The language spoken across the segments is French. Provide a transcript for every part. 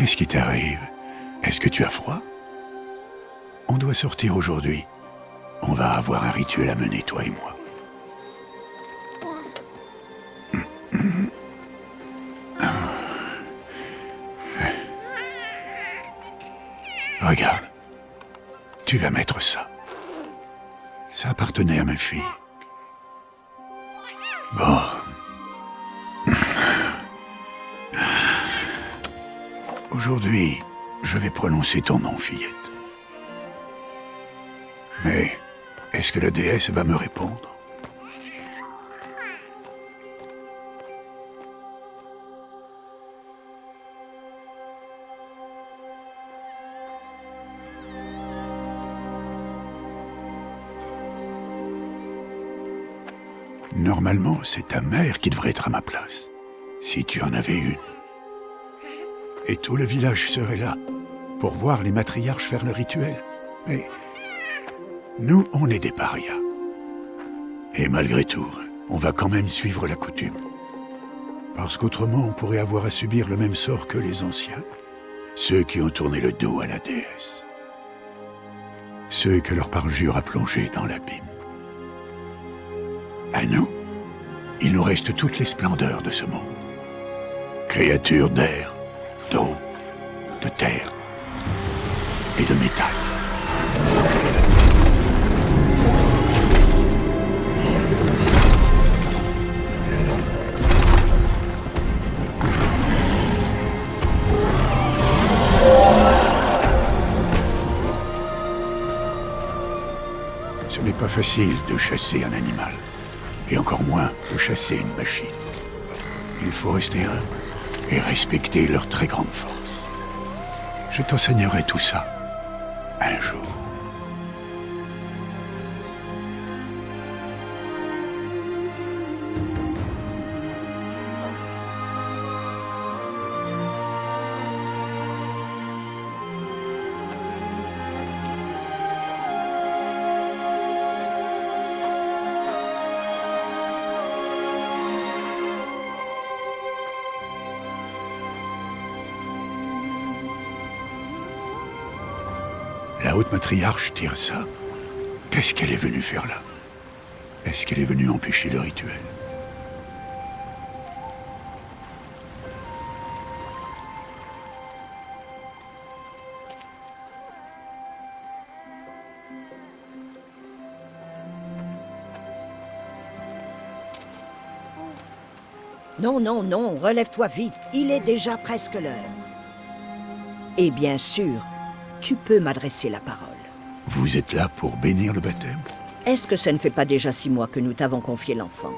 Qu'est-ce qui t'arrive? Est-ce que tu as froid? On doit sortir aujourd'hui. On va avoir un rituel à mener, toi et moi. Regarde. Tu vas mettre ça. Ça appartenait à ma fille. Bon. Aujourd'hui, je vais prononcer ton nom, fillette. Mais, est-ce que la déesse va me répondre? Normalement, c'est ta mère qui devrait être à ma place, si tu en avais une. Et tout le village serait là, pour voir les matriarches faire le rituel. Mais nous, on est des parias. Et malgré tout, on va quand même suivre la coutume. Parce qu'autrement, on pourrait avoir à subir le même sort que les anciens. Ceux qui ont tourné le dos à la déesse. Ceux que leur parjure a plongés dans l'abîme. À nous, il nous reste toutes les splendeurs de ce monde. Créatures d'air, d'eau, de terre et de métal. Ce n'est pas facile de chasser un animal, et encore moins de chasser une machine. Il faut rester humble et respecter leur très grande force. Je t'enseignerai tout ça, un jour. La haute matriarche Tirsa, qu'est-ce qu'elle est venue faire là? Est-ce qu'elle est venue empêcher le rituel? Non, non, non, relève-toi vite. Il est déjà presque l'heure. Et bien sûr, tu peux m'adresser la parole. Vous êtes là pour bénir le baptême? Est-ce que ça ne fait pas déjà 6 mois que nous t'avons confié l'enfant?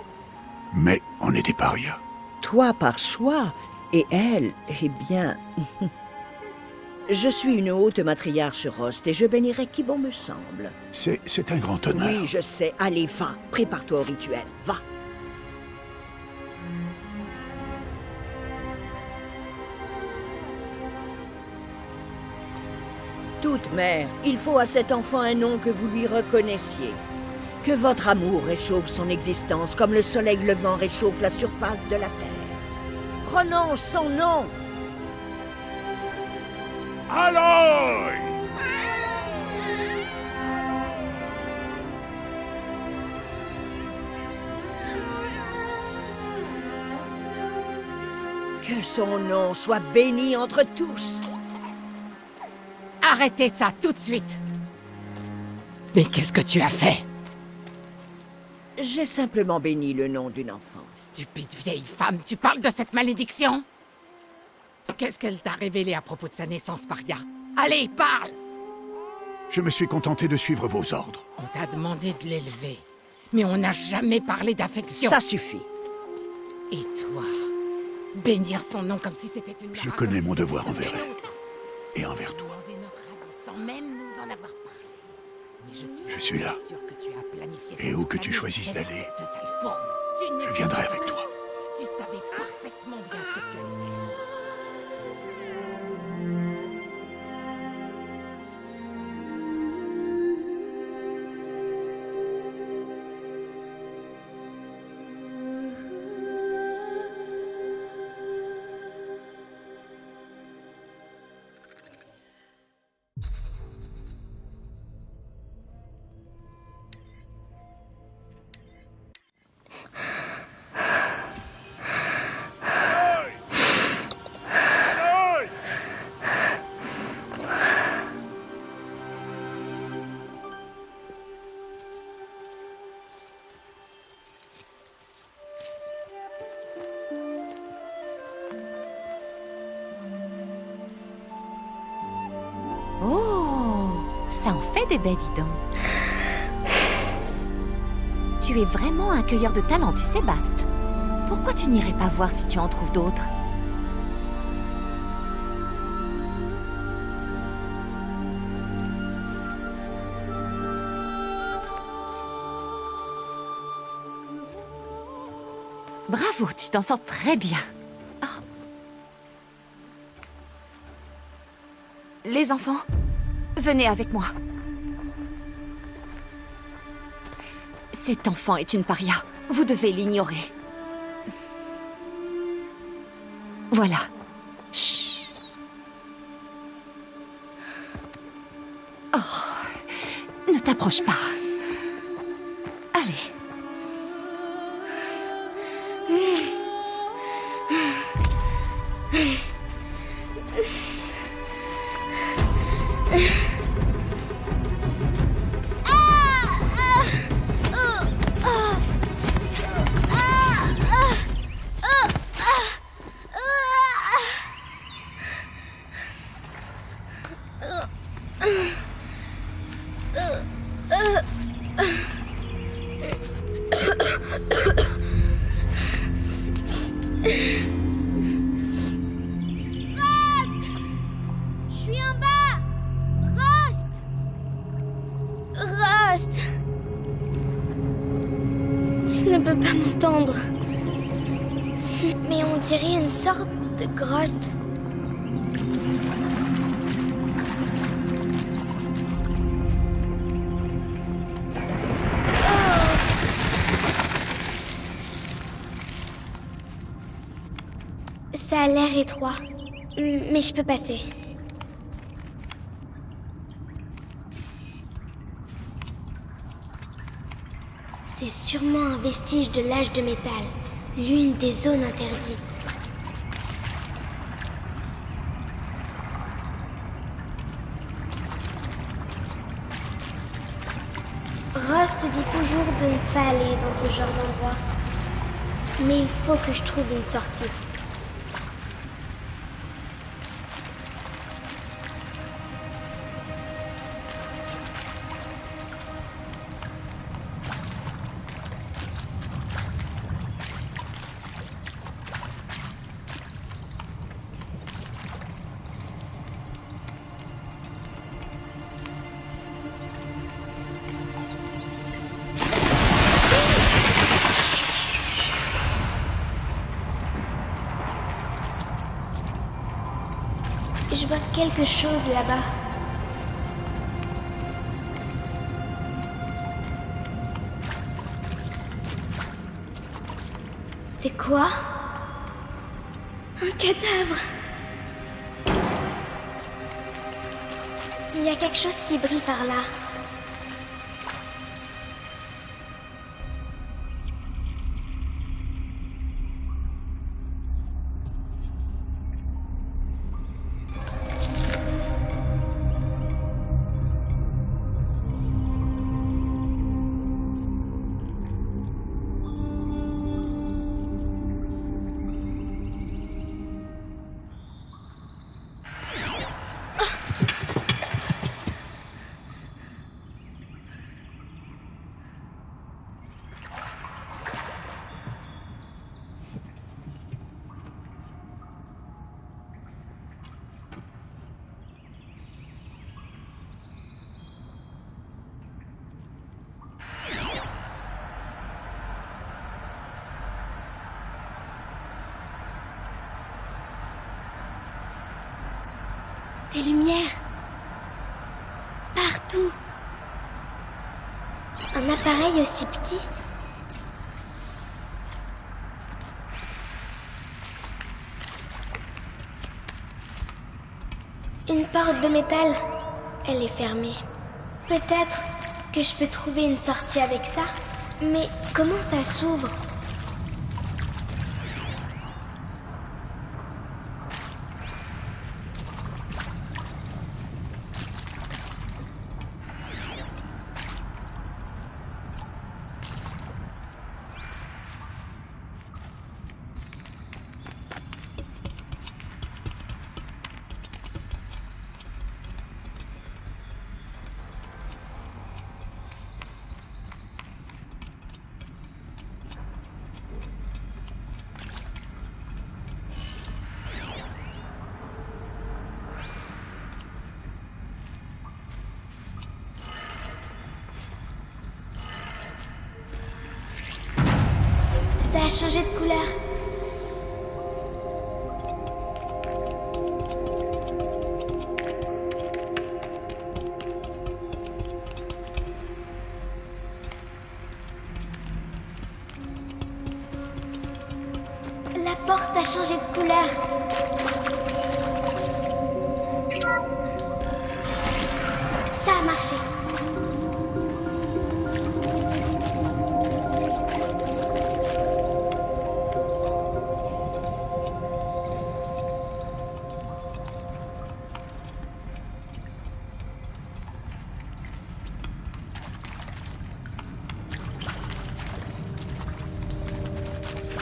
Mais on est des parias. Toi par choix, et elle, eh bien... Je suis une haute matriarche Rost et je bénirai qui bon me semble. C'est un grand honneur. Oui, je sais. Allez, va. Prépare-toi au rituel. Va. Toute mère, il faut à cet enfant un nom que vous lui reconnaissiez. Que votre amour réchauffe son existence comme le soleil levant réchauffe la surface de la terre. Prononce son nom. Aloy! Que son nom soit béni entre tous. Arrêtez ça tout de suite! Mais qu'est-ce que tu as fait? J'ai simplement béni le nom d'une enfant. Stupide vieille femme, tu parles de cette malédiction? Qu'est-ce qu'elle t'a révélé à propos de sa naissance, Paria? Allez, parle! Je me suis contenté de suivre vos ordres. On t'a demandé de l'élever, mais on n'a jamais parlé d'affection. Ça suffit. Et toi, bénir son nom comme si c'était une... Je connais mon devoir envers elle. Et envers toi. Sans même nous en avoir parlé. Mais Je suis là. sûre que tu as planifié Et où que tu choisisses d'aller, je je viendrai avec toi. Tu savais parfaitement bien ce que tu allais faire. Ça en fait des baies, dis donc. Tu es vraiment un cueilleur de talent, tu sais, Bast. Pourquoi tu n'irais pas voir si tu en trouves d'autres? Bravo, tu t'en sors très bien. Oh. Les enfants, venez avec moi. Cet enfant est une paria. Vous devez l'ignorer. Voilà. Chut. Oh, ne t'approche pas. Allez. Il ne peut pas m'entendre. Mais on dirait une sorte de grotte. Ça a l'air étroit, mais je peux passer. C'est sûrement un vestige de l'âge de métal, l'une des zones interdites. Rost dit toujours de ne pas aller dans ce genre d'endroit. Mais il faut que je trouve une sortie. Je vois quelque chose là-bas. C'est quoi? Un cadavre. Il y a quelque chose qui brille par là. Des lumières. Partout. Un appareil aussi petit. Une porte de métal. Elle est fermée. Peut-être que je peux trouver une sortie avec ça. Mais comment ça s'ouvre ? a changé de couleur. La porte a changé de couleur. Ça a marché.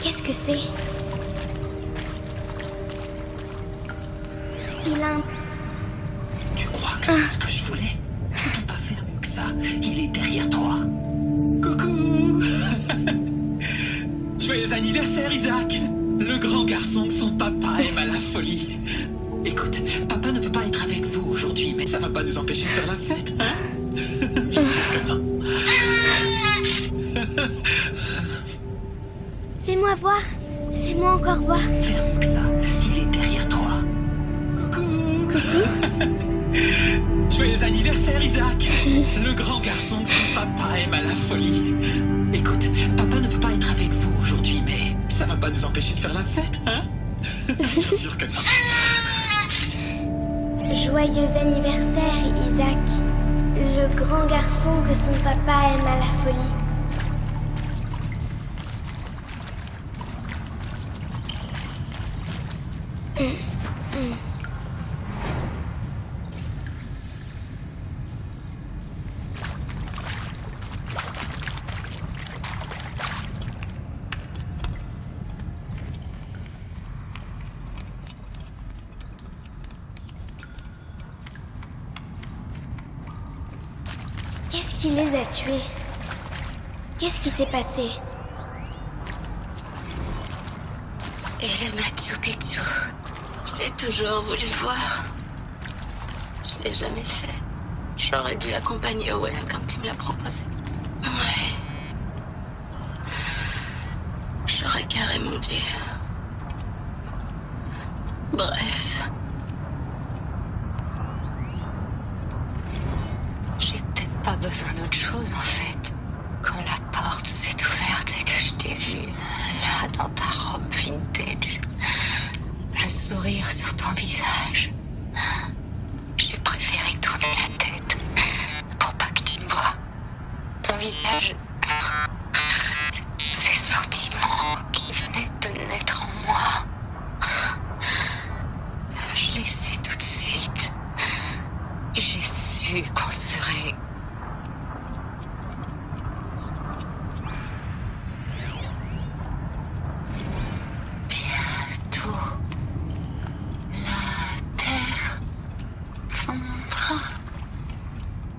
Qu'est-ce que c'est? Il a un... Tu crois que c'est ce que je voulais? Je peux pas faire mieux que ça. Il est derrière toi. Coucou. Joyeux anniversaire, Isaac. Le grand garçon que son papa aime à la folie. Écoute, papa ne peut pas être avec vous aujourd'hui, mais ça va pas nous empêcher de faire la fête, hein? Je sais que non. Fais-moi voir. Fais-moi encore voir. Faire mieux que ça. Il est derrière toi. Coucou. Joyeux anniversaire, Isaac. Le grand garçon que son papa aime à la folie. Écoute, papa ne peut pas être avec vous aujourd'hui, mais ça va pas nous empêcher de faire la fête, hein? Bien sûr que non. Joyeux anniversaire, Isaac. Le grand garçon que son papa aime à la folie. Qu'est-ce qui les a tués? Qu'est-ce qui s'est passé? Et le Machu Picchu, j'ai toujours voulu le voir. Je l'ai jamais fait. J'aurais dû accompagner Owen quand il me l'a proposé. Ouais. J'aurais carrément dû. Bref. J'ai peut-être pas besoin d'autre chose en fait. Quand la porte s'est ouverte et que je t'ai vu, là, dans ta robe vintage, le sourire sur ton visage, j'ai préféré tourner la tête pour pas que tu me vois. Ton visage, ces sentiments qui venaient de naître en moi, je l'ai su tout de suite. J'ai su qu'on serait... Bientôt, la terre fondra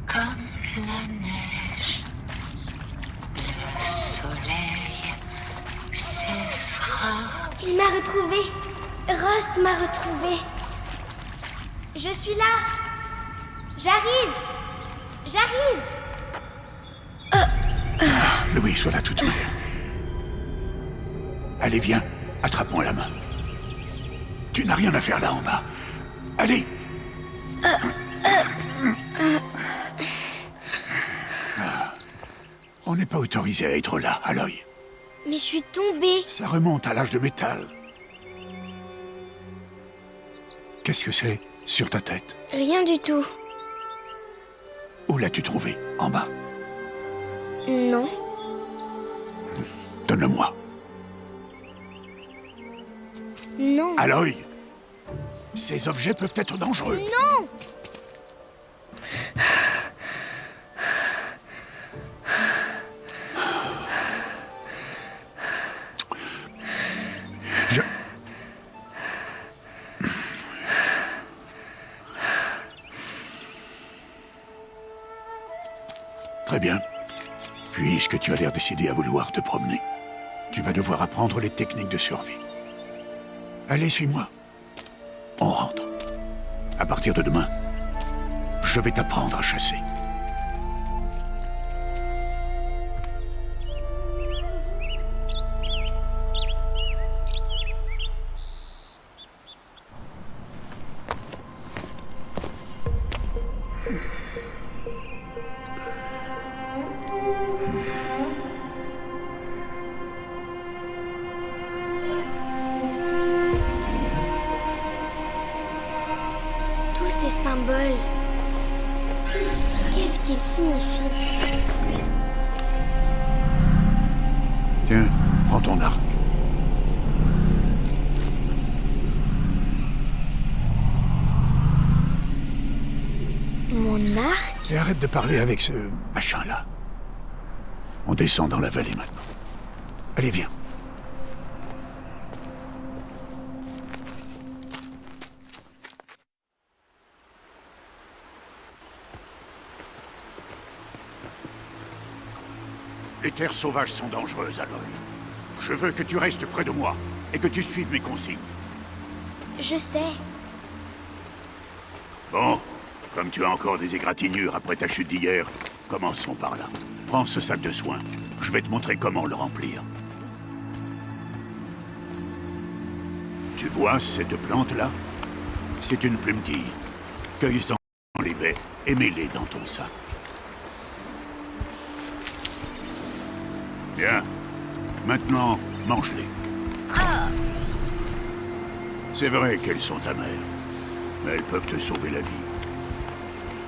comme la neige. Le soleil cessera. Il m'a retrouvé. Rost m'a retrouvé. Je suis là. J'arrive. J'arrive. Louis soit là toute mère. Allez, viens, attrape-moi la main. Tu n'as rien à faire là en bas. Allez. On n'est pas autorisé à être là, Aloy. Mais je suis tombée. Ça remonte à l'âge de métal. Qu'est-ce que c'est sur ta tête? Rien du tout. Où l'as-tu trouvé? En bas? Non. Donne-le-moi. Non. Aloy, ces objets peuvent être dangereux. Non. Très bien. Puisque tu as l'air décidé à vouloir te promener, tu vas devoir apprendre les techniques de survie. Allez, suis-moi. On rentre. À partir de demain, je vais t'apprendre à chasser. Tous ces symboles, qu'est-ce qu'ils signifient? Tiens, prends ton arc. Mon arc? Et arrête de parler avec ce machin-là. On descend dans la vallée maintenant. Allez, viens. Les terres sauvages sont dangereuses, Aloy. Je veux que tu restes près de moi et que tu suives mes consignes. Je sais. Bon, comme tu as encore des égratignures après ta chute d'hier, commençons par là. Prends ce sac de soins. Je vais te montrer comment le remplir. Tu vois cette plante-là? C'est une plumetille. Cueille-en les baies et mets-les dans ton sac. Bien. Maintenant, mange-les. C'est vrai qu'elles sont amères, mais elles peuvent te sauver la vie.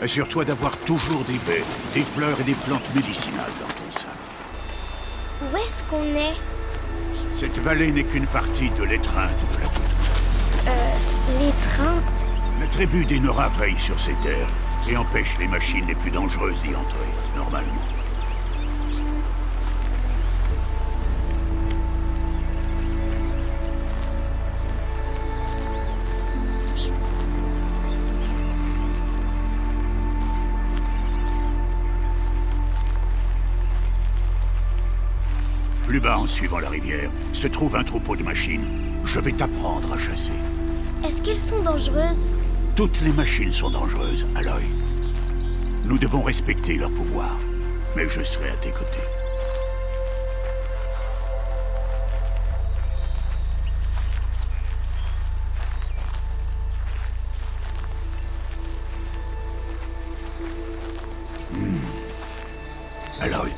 Assure-toi d'avoir toujours des baies, des fleurs et des plantes médicinales dans ton sac. Où est-ce qu'on est? Cette vallée n'est qu'une partie de l'étreinte de la toute. L'étreinte? La tribu des Nora veille sur ces terres et empêche les machines les plus dangereuses d'y entrer, normalement. Plus bas, en suivant la rivière, se trouve un troupeau de machines. Je vais t'apprendre à chasser. Est-ce qu'elles sont dangereuses? Toutes les machines sont dangereuses, Aloy. Nous devons respecter leur pouvoir, mais je serai à tes côtés. Aloy,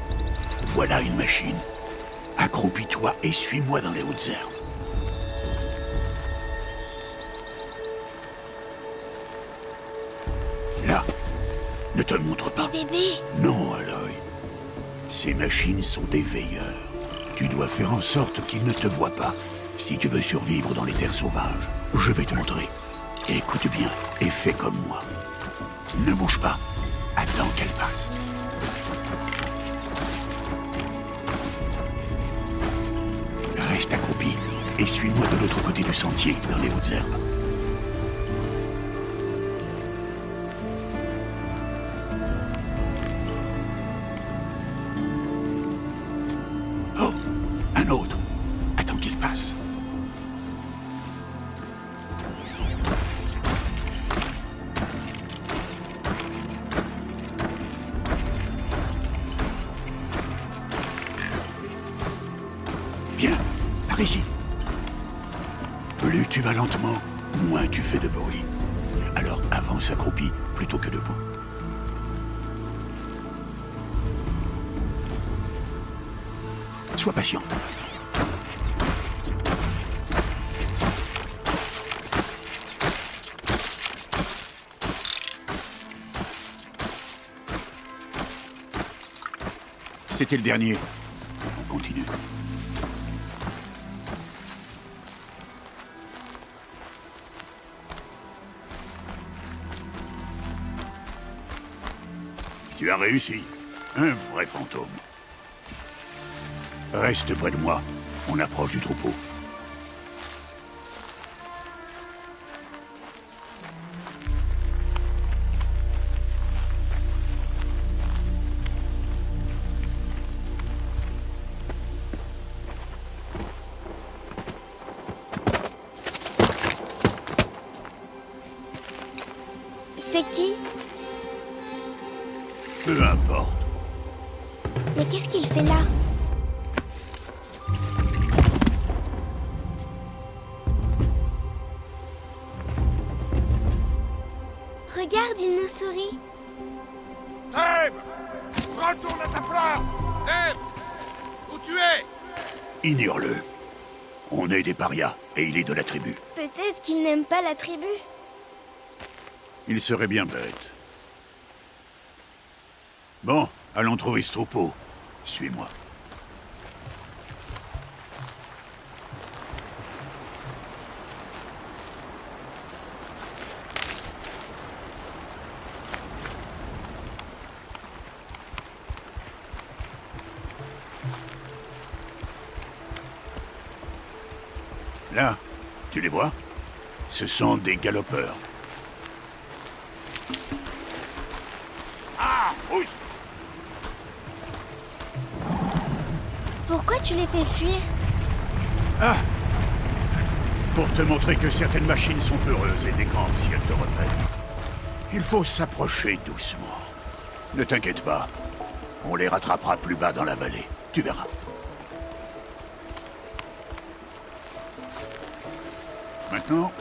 voilà une machine. Accroupis-toi et suis-moi dans les hautes herbes. Là, ne te montre pas. Des bébés? Non, Aloy. Ces machines sont des veilleurs. Tu dois faire en sorte qu'ils ne te voient pas, si tu veux survivre dans les terres sauvages. Je vais te montrer. Écoute bien et fais comme moi. Ne bouge pas. Attends qu'elle passe. Reste accroupi et suis-moi de l'autre côté du sentier, dans les hautes herbes. Oh, un autre. Attends qu'il passe. Bien. Par ici. Plus tu vas lentement, moins tu fais de bruit. Alors avance accroupi plutôt que debout. Sois patient. C'était le dernier. On continue. Tu as réussi. Un vrai fantôme. Reste près de moi. On approche du troupeau. C'est qui? Peu importe. Mais qu'est-ce qu'il fait là? Regarde, il nous sourit. Dave! Retourne à ta place! Dave! Où tu es? Ignore-le. On est des parias, et il est de la tribu. Peut-être qu'il n'aime pas la tribu. Il serait bien bête. Bon, allons trouver ce troupeau. Suis-moi. Là, tu les vois? Ce sont des galopeurs. Ah! Ouch! Pourquoi tu les fais fuir? Ah! Pour te montrer que certaines machines sont heureuses et décampent si elles te repèrent. Il faut s'approcher doucement. Ne t'inquiète pas. On les rattrapera plus bas dans la vallée. Tu verras. Maintenant,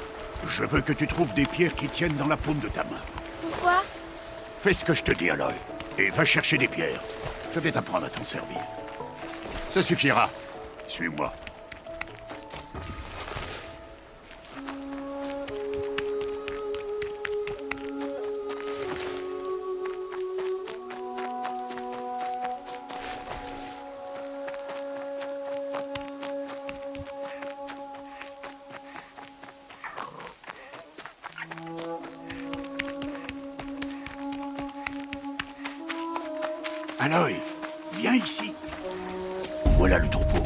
je veux que tu trouves des pierres qui tiennent dans la paume de ta main. Pourquoi? Fais ce que je te dis, Aloy, et va chercher des pierres. Je vais t'apprendre à t'en servir. Ça suffira. Suis-moi. Aloy, viens ici. Voilà le troupeau.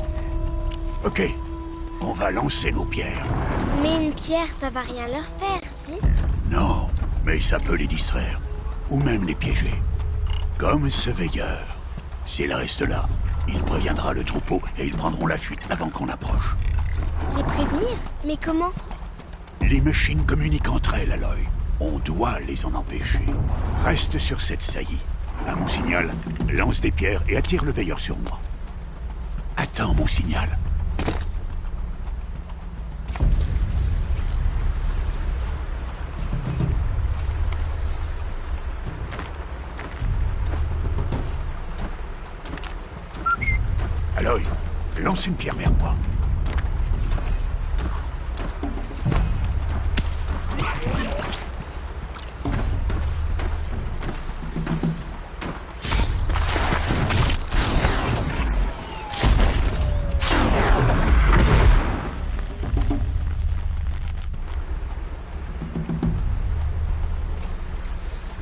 Ok, on va lancer nos pierres. Mais une pierre, ça va rien leur faire, si? Non, mais ça peut les distraire. Ou même les piéger. Comme ce veilleur. S'il reste là, il préviendra le troupeau et ils prendront la fuite avant qu'on approche. Les prévenir? Mais comment? Les machines communiquent entre elles, Aloy. On doit les en empêcher. Reste sur cette saillie. À mon signal, lance des pierres et attire le veilleur sur moi. Attends mon signal. Aloy, lance une pierre vers moi.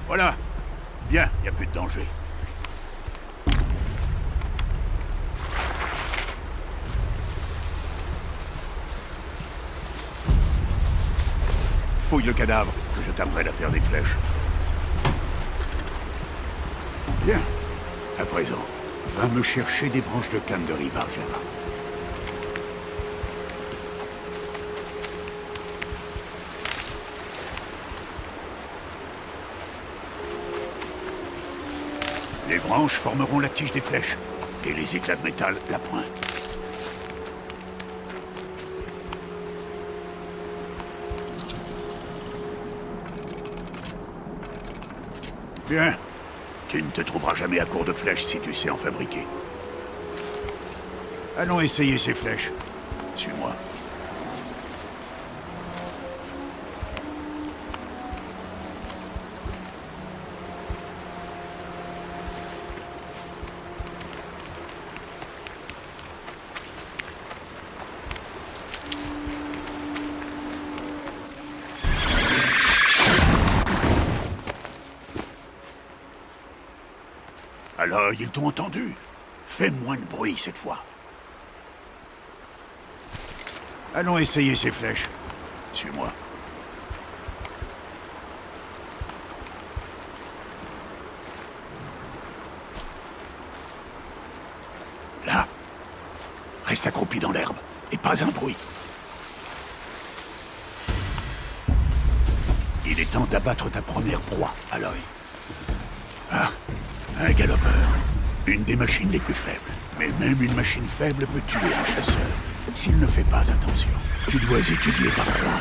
Voilà. Bien, il n'y a plus de danger. Fouille le cadavre, que je t'apprenne à faire des flèches. Bien. À présent, va me chercher des branches de canne de rivage là-bas. Les branches formeront la tige des flèches, et les éclats de métal la pointe. Bien. Tu ne te trouveras jamais à court de flèches si tu sais en fabriquer. Allons essayer ces flèches. Suis-moi. Alors, ils t'ont entendu. Fais moins de bruit cette fois. Allons essayer ces flèches. Suis-moi. Là. Reste accroupi dans l'herbe. Et pas un bruit. Il est temps d'abattre ta première proie, Aloy. Ah. Un galopeur. Une des machines les plus faibles. Mais même une machine faible peut tuer un chasseur, s'il ne fait pas attention. Tu dois étudier ta proie.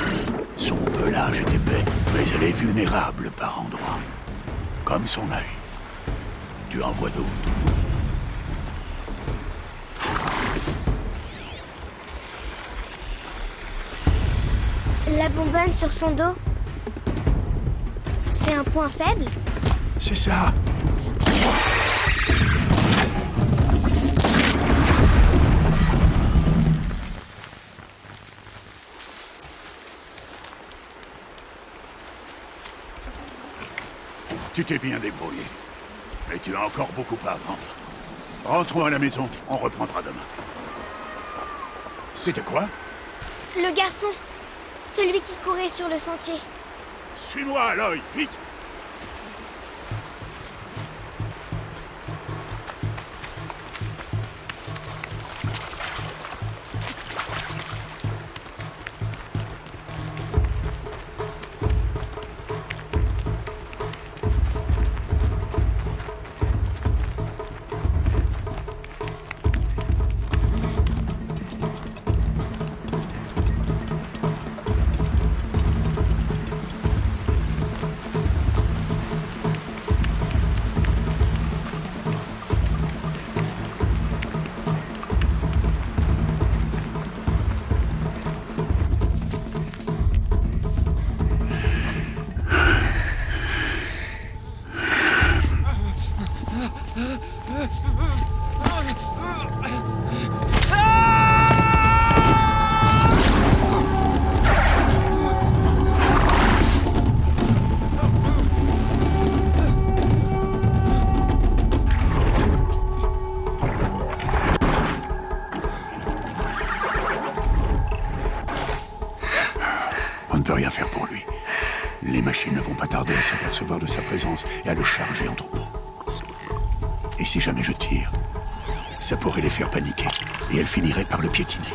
Son pelage est épais, mais elle est vulnérable par endroits. Comme son œil. tu en vois d'autres. La bonbonne sur son dos, c'est un point faible? C'est ça. Tu t'es bien débrouillé. Mais tu as encore beaucoup à apprendre. Rentrons à la maison, on reprendra demain. C'était quoi? Le garçon, celui qui courait sur le sentier. Suis-moi, Aloy, vite! On ne peut rien faire pour lui. Les machines ne vont pas tarder à s'apercevoir de sa présence et à le charger en troupeau. Et si jamais je tire, ça pourrait les faire paniquer et elles finiraient par le piétiner.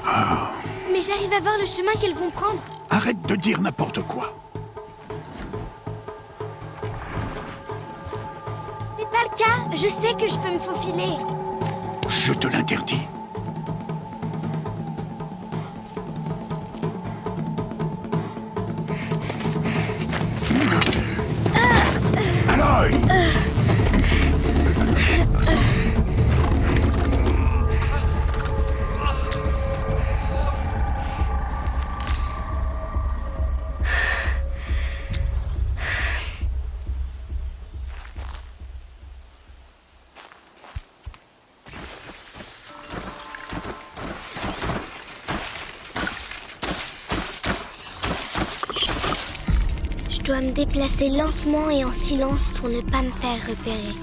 Oh. Mais j'arrive à voir le chemin qu'elles vont prendre. Arrête de dire n'importe quoi. C'est pas le cas, je sais que je peux me faufiler. Je te l'interdis. Aloy! Je dois me déplacer lentement et en silence pour ne pas me faire repérer.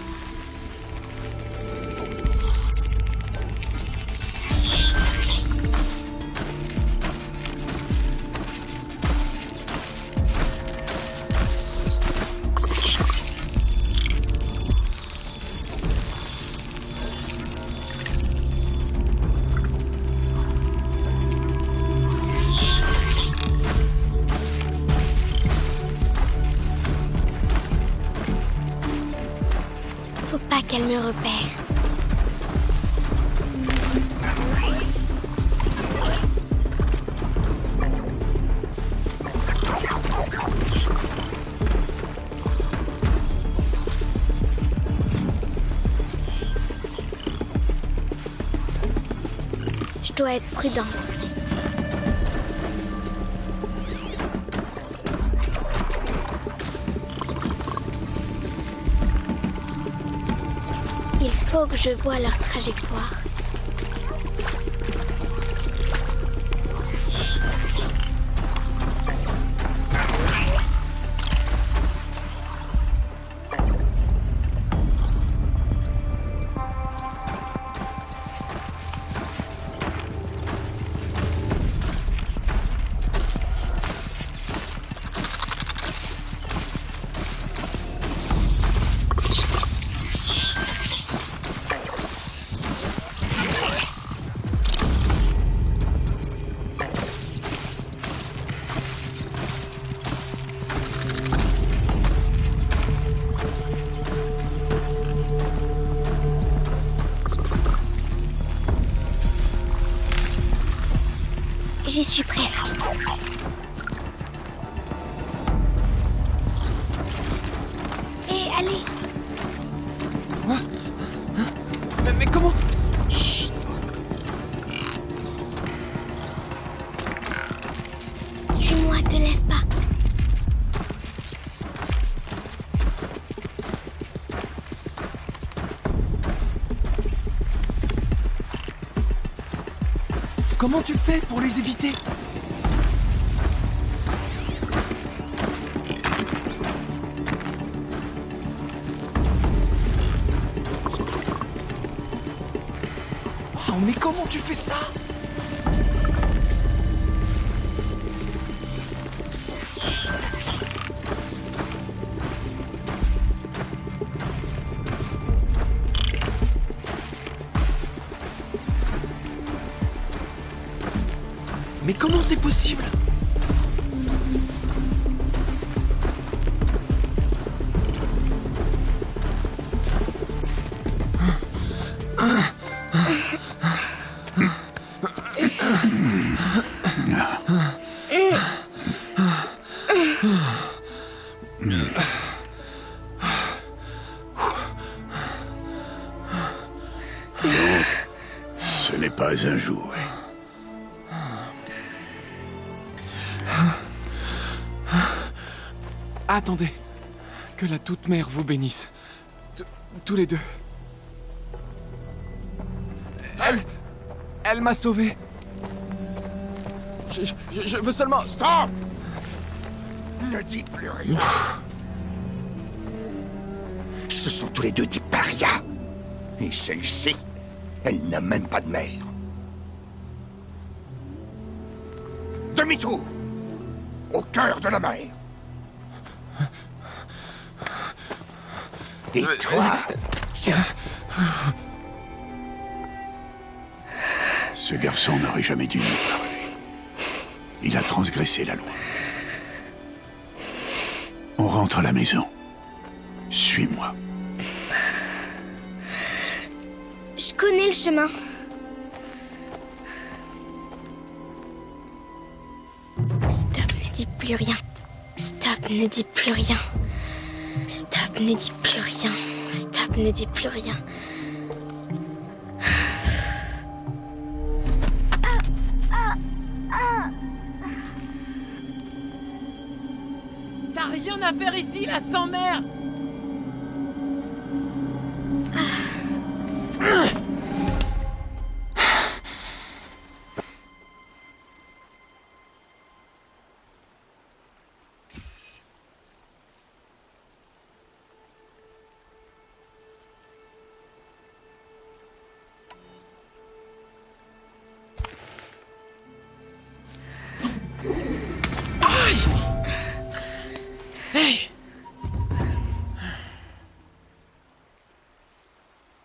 Faut pas qu'elle me repère. Je dois être prudente. Il faut que je voie leur trajectoire. J'y suis presque. Hé, Allez. Mais comment? Suis-moi, te lève pas. Comment tu fais pour les éviter? Oh, mais comment tu fais ça? Mais comment c'est possible? Ce n'est pas un jouet. Attendez. Que la toute-mère vous bénisse. Tous les deux. Elle m'a sauvé. Je veux seulement... Stop! Ne dis plus rien. Ce sont tous les deux des parias. Et celle-ci, elle n'a même pas de mère. Demi-tour! Au cœur de la mer. Et toi, tiens. Ce garçon n'aurait jamais dû nous parler. Il a transgressé la loi. On rentre à la maison. Suis-moi. Je connais le chemin. Stop, ne dis plus rien. Stop, ne dis plus rien. Stop, ne dis plus rien. Stop, ne dis plus rien. T'as rien à faire ici, là, sans mère.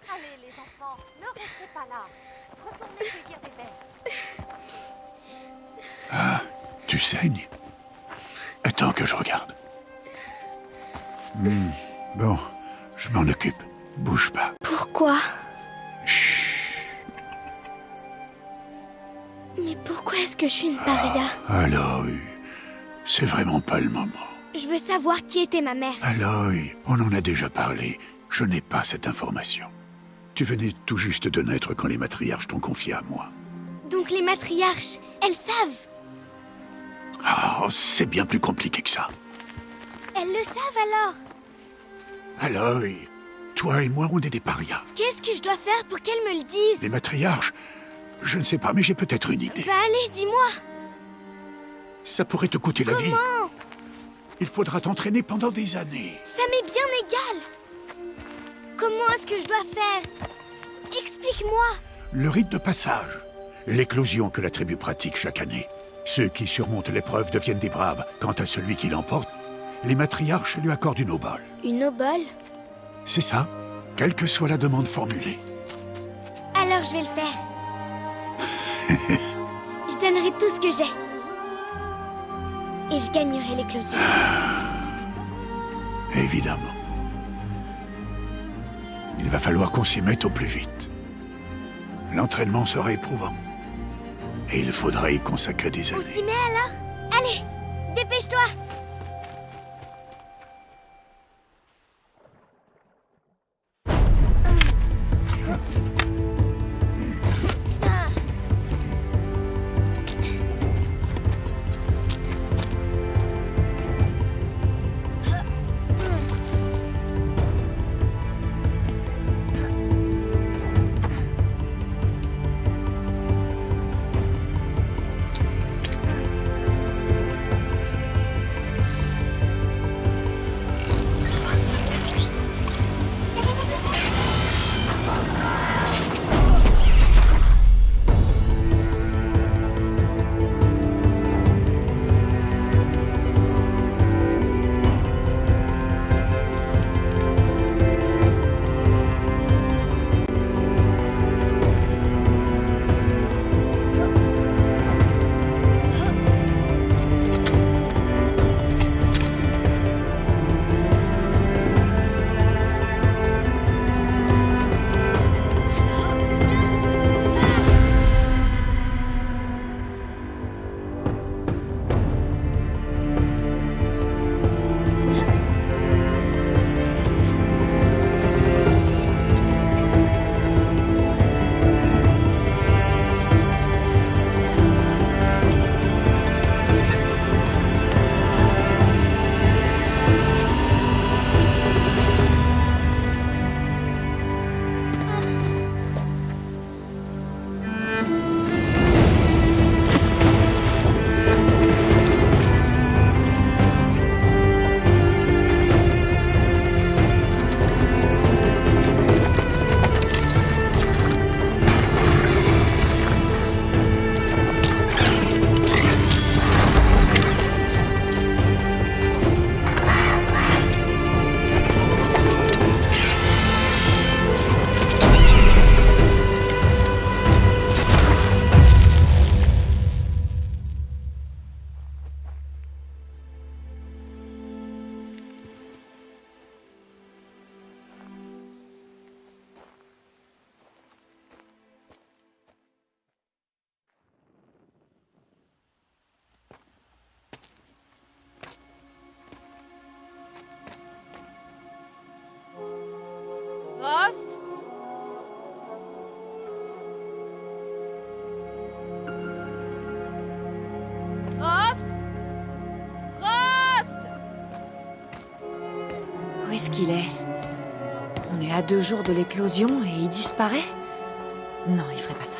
Allez, les enfants, ne restez pas là. Retournez cueillir des baies. Ah, tu saignes? Attends que je regarde. Bon, je m'en occupe. Bouge pas. Pourquoi? Chut. Mais pourquoi est-ce que je suis une paria? Aloy, c'est vraiment pas le moment. Je veux savoir qui était ma mère. Aloy, on en a déjà parlé. Je n'ai pas cette information. Tu venais tout juste de naître quand les matriarches t'ont confié à moi. Donc les matriarches, elles savent. Oh, c'est bien plus compliqué que ça. Elles le savent alors. Aloy, toi et moi, on est des parias. Qu'est-ce que je dois faire pour qu'elles me le disent? Les matriarches, je ne sais pas, mais j'ai peut-être une idée. Bah allez, dis-moi. Ça pourrait te coûter la vie. Comment? Il faudra t'entraîner pendant des années. Ça m'est bien égal. Comment est-ce que je dois faire? Explique-moi. Le rite de passage. L'éclosion que la tribu pratique chaque année. Ceux qui surmontent l'épreuve deviennent des braves. Quant à celui qui l'emporte, les matriarches lui accordent une obole. Une obole? C'est ça, quelle que soit la demande formulée. Alors je vais le faire. Je donnerai tout ce que j'ai. Et je gagnerai l'éclosion. Évidemment. Il va falloir qu'on s'y mette au plus vite. L'entraînement sera éprouvant. Et il faudra y consacrer des On années. s'y met alors? Allez, dépêche-toi. est-ce qu'il est? On est à 2 jours de l'éclosion et il disparaît? Non, il ferait pas ça.